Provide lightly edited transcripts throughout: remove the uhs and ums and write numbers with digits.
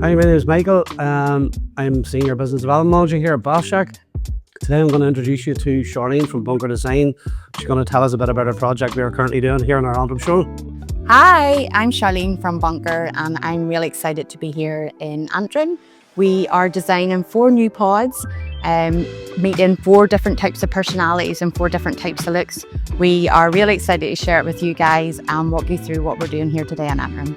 Hi, my name is Michael. I'm Senior Business Development Manager here at Bathshack. Today I'm going to introduce you to Charlene from Bunkr Design. She's going to tell us a bit about a project we are currently doing here in our Antrim showroom. Hi, I'm Charlene from Bunkr and I'm really excited to be here in Antrim. We are designing 4 new pods, meeting 4 different types of personalities and 4 different types of looks. We are really excited to share it with you guys and walk you through what we're doing here today in Antrim.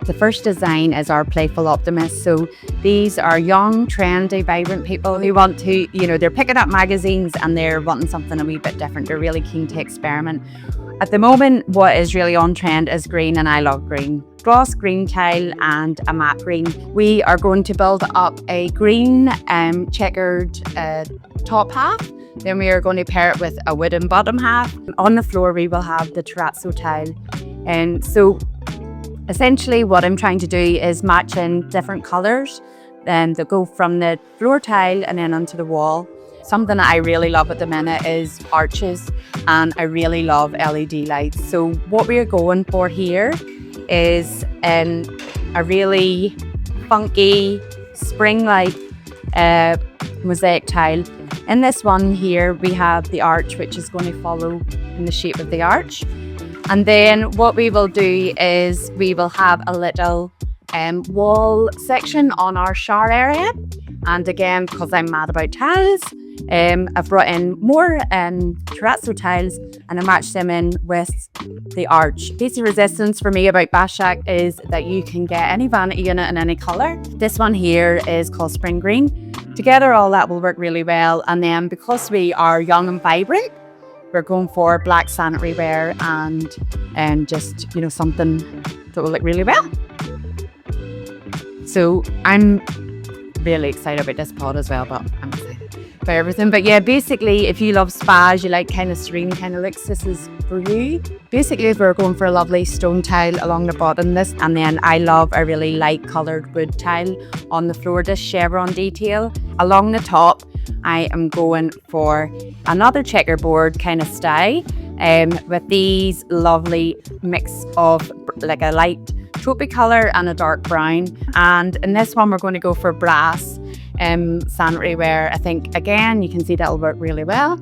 The first design is our Playful Optimist. So these are young, trendy, vibrant people who want to, they're picking up magazines and they're wanting something a wee bit different. They're really keen to experiment. At the moment, what is really on trend is green, and I love green. Gloss green tile and a matte green. We are going to build up a green checkered top half. Then we are going to pair it with a wooden bottom half. On the floor, we will have the terrazzo tile. And so essentially what I'm trying to do is match in different colours that go from the floor tile and then onto the wall. Something that I really love at the minute is arches, and I really love LED lights. So what we are going for here is a really funky spring-like mosaic tile. In this one here, we have the arch, which is going to follow in the shape of the arch. And then what we will do is we will have a little wall section on our shower area. And again, because I'm mad about tiles, I've brought in more terrazzo tiles and I matched them in with the arch. Basic resistance for me about Bathshack is that you can get any vanity unit in any colour. This one here is called Spring Green. Together all that will work really well, and then because we are young and vibrant, we're going for black sanitary wear and just something that will look really well. So I'm really excited about this pod as well, but I'm excited about everything. But yeah, basically if you love spas, you like kind of serene kind of looks, this is for you. Basically we're going for a lovely stone tile along the bottom, and then I love a really light coloured wood tile on the floor, this chevron detail. Along the top I am going for another checkerboard kind of style with these lovely mix of like a light taupey colour and a dark brown. And in this one we're going to go for brass sanitary wear. I think again you can see that'll work really well.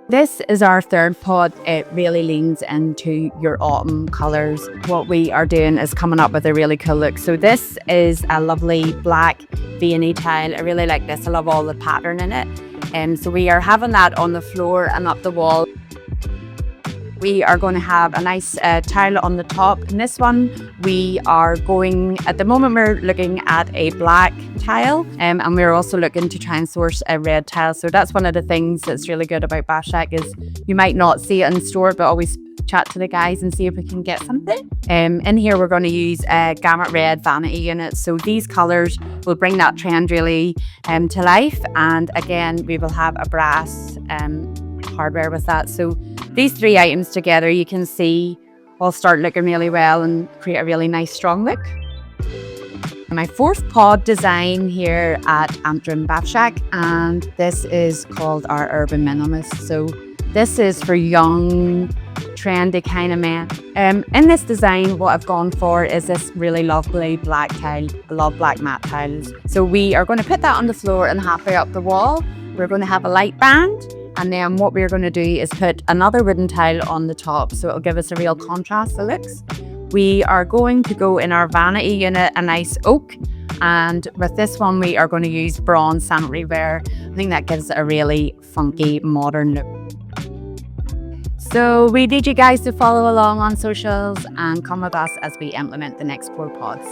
This is our third pod. It really leans into your autumn colours. What we are doing is coming up with a really cool look. So this is a lovely black V&E tile. I really like this. I love all the pattern in it. So we are having that on the floor and up the wall. We are going to have a nice tile on the top. In this one, we are going, at the moment we're looking at a black tile, and we're also looking to try and source a red tile. So that's one of the things that's really good about Bathshack is you might not see it in store, but always chat to the guys and see if we can get something. In here we're going to use a gamut red vanity unit. So these colours will bring that trend really to life. And again, we will have a brass hardware with that. So these 3 items together, you can see, will start looking really well and create a really nice, strong look. My 4th pod design here at Antrim Bathshack, and this is called our Urban Minimist. So this is for young, trendy kind of men. In this design, what I've gone for is this really lovely black tile. I love black matte tiles. So we are going to put that on the floor and halfway up the wall. We're going to have a light band. And then what we're going to do is put another wooden tile on the top, so it'll give us a real contrast to looks. We are going to go in our vanity unit a nice oak, and with this one we are going to use bronze sanitary wear. I think that gives it a really funky modern look. So we need you guys to follow along on socials and come with us as we implement the next 4 pods.